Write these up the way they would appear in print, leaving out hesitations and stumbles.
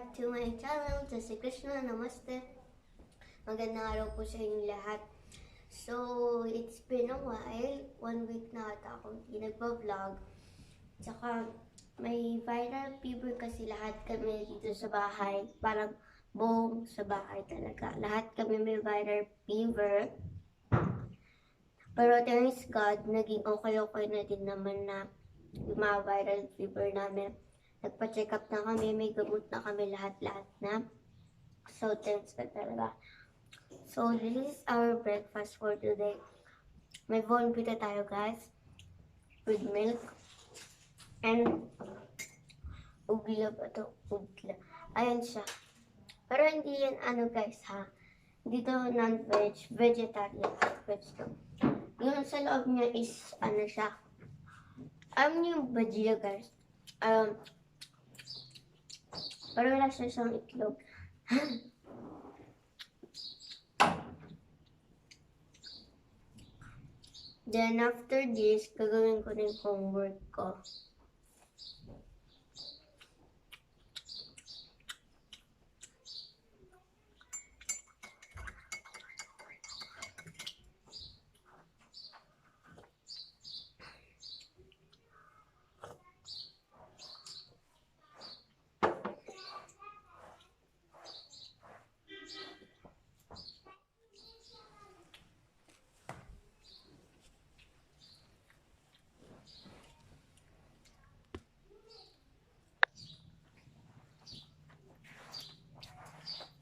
back to my channel, Jesse Krishna. Namaste. Magandang araw po sa inyong lahat. So, it's been a while. 1 week na ata akong nagpa-vlog. Tsaka, may viral fever kasi lahat kami dito sa bahay. Parang buong sa bahay talaga. Lahat kami may viral fever. Pero thanks God, naging okay na din naman na yung mga viral fever namin. Nagpa-check up na kami, may gamot na kami lahat-lahat na. So, thanks God talaga. So, this is our breakfast for today. May bonbita tayo guys, with milk, and ugla ba ito? Ugla. Ayan siya. Pero hindi yan ano guys ha. Dito non-veg, vegetarian veg to. Yung sa loob niya is ano siya. Yung bajia guys. Pero wala siya siyang itlog. Then after this, gagawin ko na yung homework ko.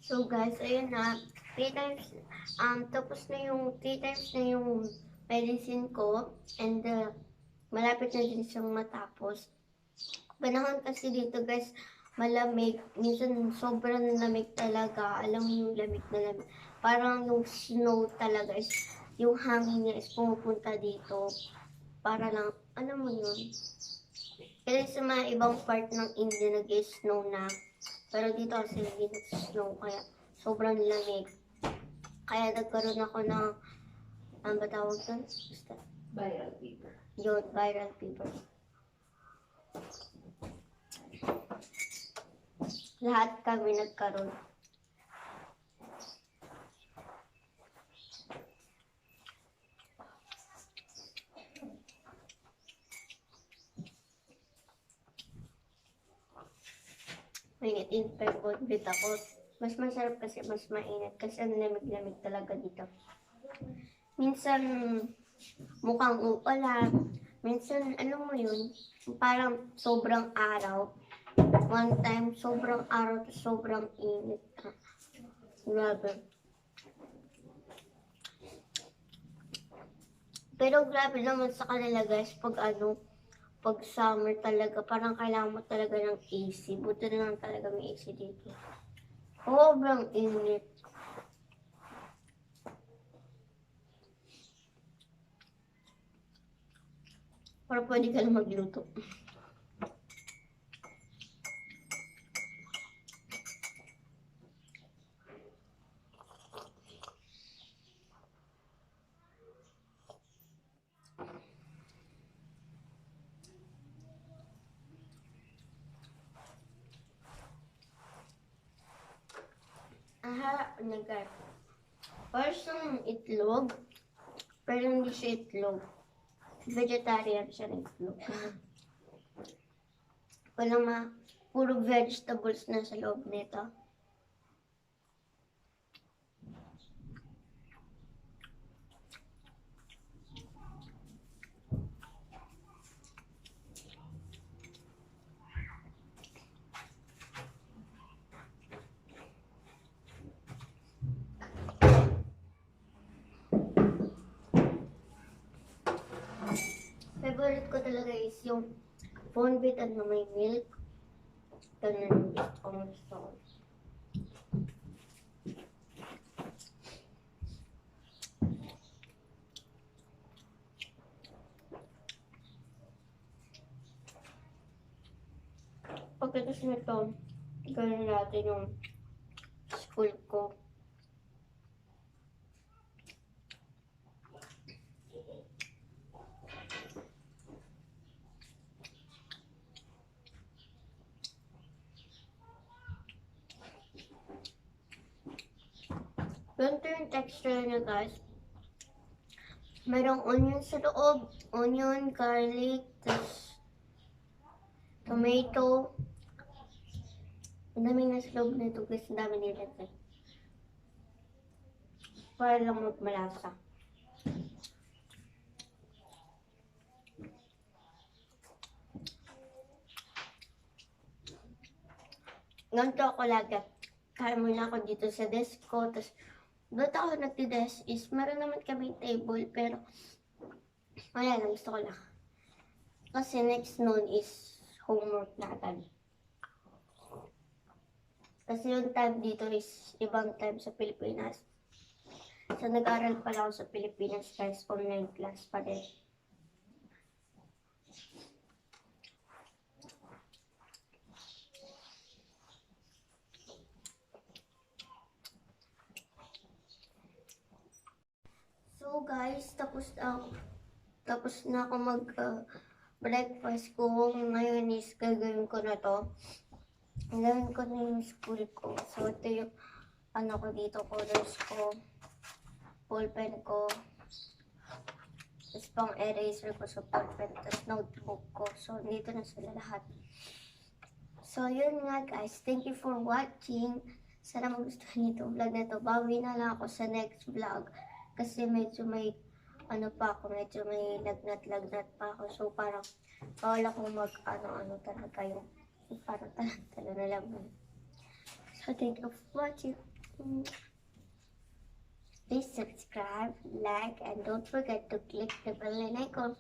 So guys, ayun na, 3 times, tapos na yung 3 times na yung medicine ko, and malapit na din siyang matapos. Panahon kasi dito guys, malamig, minsan sobrang lamig talaga, alam mo yung lamig na lamig. Parang yung snow talaga is, yung hangin niya is pumupunta dito, para lang, alam mo yun. Kasi sa mga ibang part ng India nag-snow na, pero dito kasi hindi nag-snow, kaya sobrang lamig. Kaya nagkaroon ako ng, ano ba tawag doon? Basta. Viral fever. Yun, viral fever. Lahat kami nagkaroon. Mainitin pa yung bonbit ako. Mas masarap kasi mas mainit kasi ang lamig-lamig talaga dito. Minsan mukhang uulan. Minsan ano mo yun, parang sobrang araw. One time sobrang araw to sobrang init. Grabe. Pero grabe naman sa kanila guys pag summer talaga, parang kailangan mo talaga ng AC. Buti na lang talaga may AC dito. Sobrang init. Para pwede ka na magluto. Harap na guys. First yung itlog, pero hindi siya itlog. Vegetarian siya ng itlog. Puro vegetables na sa loob nito. Favorite ko talaga is yung bonbit at na may milk. Ito na yung gusto ko. Pagkatapos nito, gawin natin yung school ko. yung texture niya, guys. Merong onion sa loob. Onion, garlic, tas tomato. Ang daming nasa loob na ito, guys. Ang dami nilagay. Para lang magmalasa. Ganito ako lagi. Kaya muna ako dito sa desk ko. Tapos, doon ako nagtidesk is, meron naman kami table, pero, wala lang, gusto ko lang. Kasi next noon is homework natin. Kasi yung time dito is ibang time sa Pilipinas. So, nag-aral pala ako sa Pilipinas, guys, online class pa din. So guys, tapos na ako breakfast ko. Ngayon is gagawin ko na to. Gagawin ko na yung school ko. So ito yung ano ko dito, colors ko, ballpen ko, tapos pang eraser ko sa ballpen, tapos notebook ko. So dito na sila lahat. So yun nga guys, thank you for watching. Sana magustuhan niyo itong vlog na to. Bawi na lang ako sa next vlog. Kasi medyo may, medyo may lagnat-lagnat pa ako. So, parang, bawal akong ano talaga yung, parang talo na lang. So, thank you for watching. Please subscribe, like, and don't forget to click the bell icon.